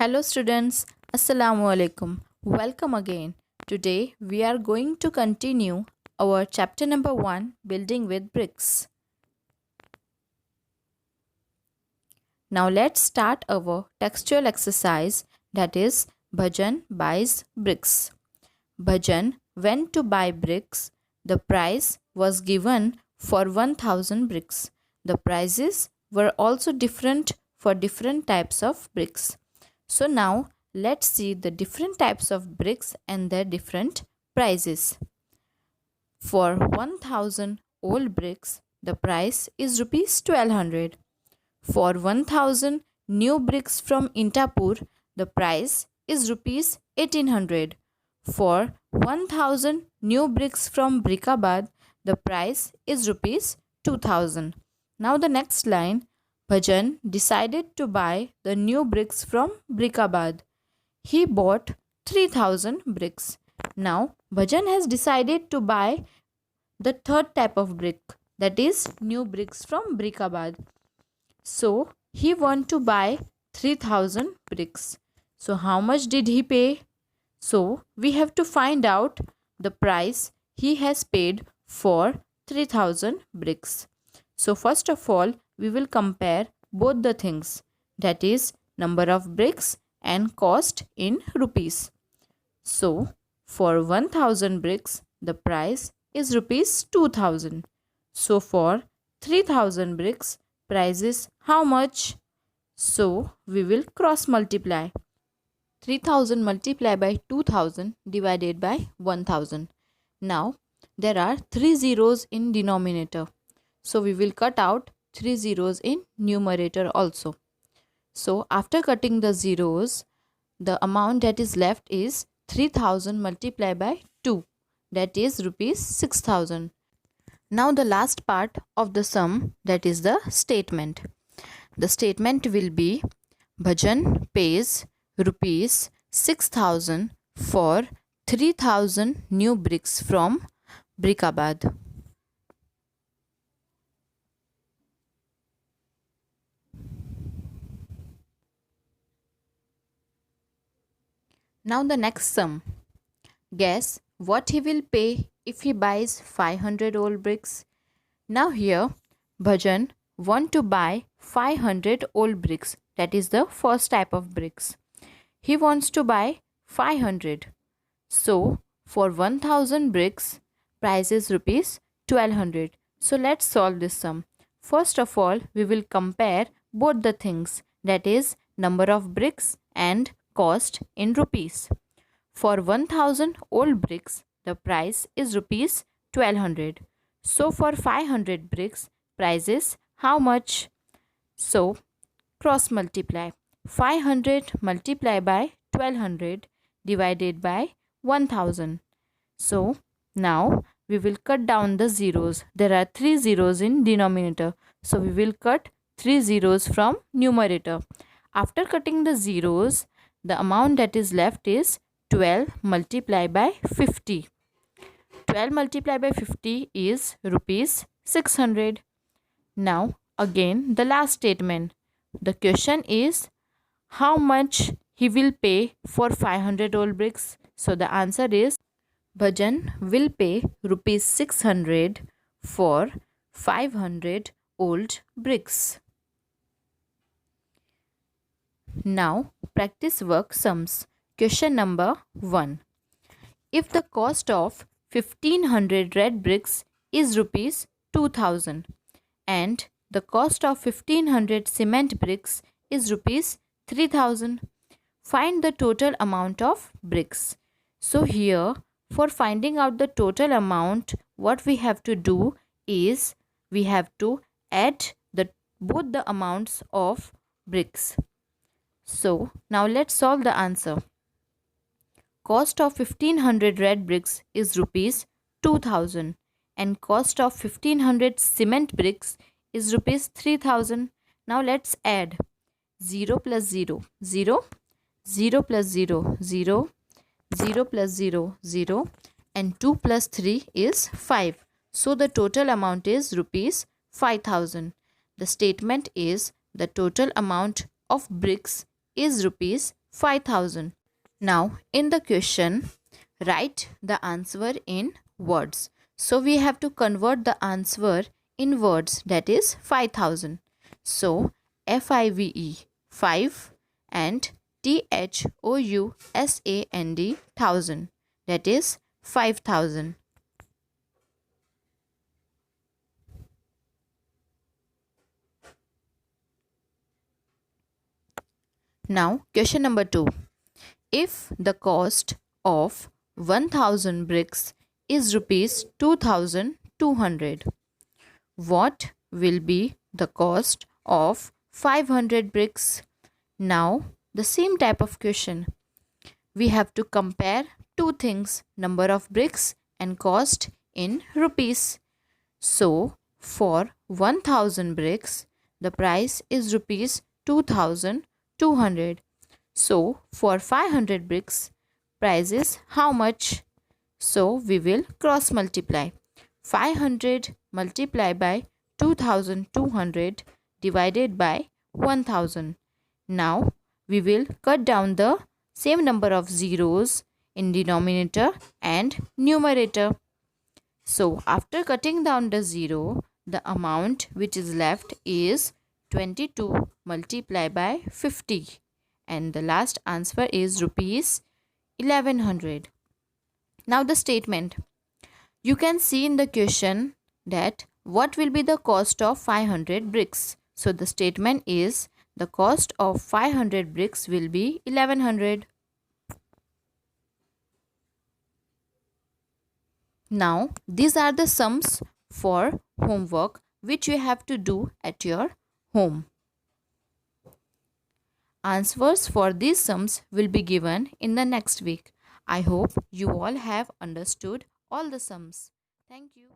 Hello students, Assalamu alaikum. Welcome again. Today we are going to continue our chapter number 1, Building with Bricks. Now let's start our textual exercise, that is Bhajan buys bricks. Bhajan went to buy bricks. The price was given for 1000 bricks. The prices were also different for different types of bricks. So now let's see the different types of bricks and their different prices. For 1000 old bricks, the price is rupees 1200. For 1000 new bricks from Intapur, the price is rupees 1800. For 1000 new bricks from Brikabad, the price is rupees 2000. Now the next line, Bhajan decided to buy the new bricks from Brikabad. He bought 3000 bricks. Now Bhajan has decided to buy the third type of brick, that is new bricks from Brikabad. So he want to buy 3000 bricks. So how much did he pay? So we have to find out the price he has paid for 3000 bricks. So first of all, we will compare both the things, that is number of bricks and cost in rupees. So for 1000 bricks, the price is rupees 2000. So for 3000 bricks, price is how much? So we will cross multiply. 3000 multiplied by 2000 divided by 1000. Now there are 3 zeros in denominator. So we will cut out 3 zeros in numerator also. So after cutting the zeros, the amount that is left is 3000 multiplied by 2, that is rupees 6000. Now the last part of the sum, that is the statement. The statement will be Bhajan pays rupees 6000 for 3000 new bricks from Brikabad. Now the next sum. Guess what he will pay if he buys 500 old bricks. Now here Bhajan want to buy 500 old bricks, that is the first type of bricks. He wants to buy 500. So for 1000 bricks, price is rupees 1200. So let's solve this sum. First of all, we will compare both the things, that is number of bricks and cost in rupees. For 1000 old bricks, the price is rupees 1200. So for 500 bricks, price is how much? So cross multiply. 500 multiplied by 1200 divided by 1000. So now we will cut down the zeros. There are 3 zeros in denominator. So we will cut 3 zeros from numerator. After cutting the zeros, the amount that is left is 12 multiplied by 50. 12 multiplied by 50 is rupees 600. Now again the last statement. The question is how much he will pay for 500 old bricks. So the answer is Bhajan will pay rupees 600 for 500 old bricks. Now practice work sums. Question number 1. If the cost of 1500 red bricks is rupees 2000 and the cost of 1500 cement bricks is rupees 3000, find the total amount of bricks. So here for finding out the total amount, what we have to do is we have to add both the amounts of bricks. So now let's solve the answer. Cost of 1500 red bricks is rupees 2000 and cost of 1500 cement bricks is rupees 3000. Now let's add 0 plus 0, 0, 0 plus 0, 0, 0 plus 0, 0 and 2 plus 3 is 5. So the total amount is rupees 5000. The statement is the total amount of bricks is rupees 5,000. Now in the question, write the answer in words. So we have to convert the answer in words, that is 5,000. So FIVE 5 and THOUSAND 1000, that is 5,000. Now question number 2. If the cost of 1000 bricks is rupees 2200, what will be the cost of 500 bricks? Now the same type of question. We have to compare two things, number of bricks and cost in rupees. So for 1000 bricks, the price is rupees 2200. So for 500 bricks, price is how much? So we will cross multiply. 500 multiplied by 2200 divided by 1000. Now we will cut down the same number of zeros in denominator and numerator. So after cutting down the zero, the amount which is left is 22 multiplied by 50, and the last answer is rupees 1100. Now the statement. You can see in the question that what will be the cost of 500 bricks. So the statement is the cost of 500 bricks will be 1100. Now these are the sums for homework which you have to do at your home. Answers for these sums will be given in the next week. I hope you all have understood all the sums. Thank you.